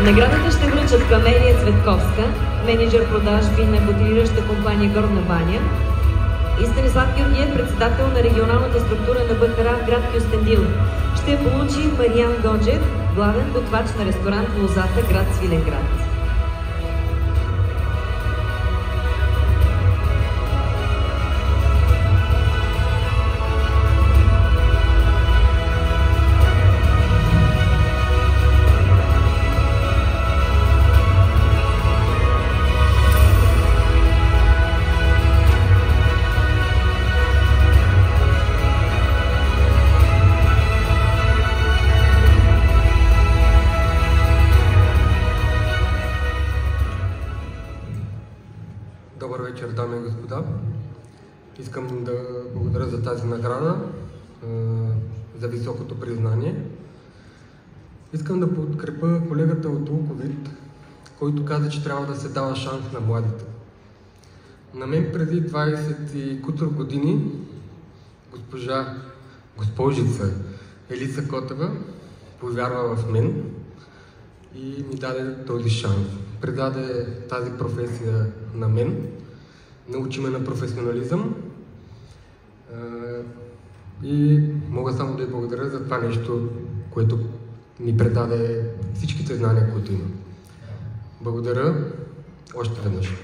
Наградата ще връчат Камелия Цветковска, менеджер продажби на котирираща компания Горна баня, и Станислав Георгиев, председател на регионалната структура на БКРА в град Кюстендил. Ще я получи Мариан Годжев, главен готвач на ресторант Лозата, град Свиленград. Добър вечер, дами и господа. Искам да благодаря за тази награда, за високото признание. Искам да подкрепя колегата от Луковит, който каза, че трябва да се дава шанс на младите. На мен преди 20 и кутур години госпожица Елица Котева повярва в мен и ми даде този шанс. Предаде тази професия на мен, научи ме на професионализъм и мога само да й благодаря за това нещо, което ми предаде всичките знания, които имам. Благодаря още веднъж.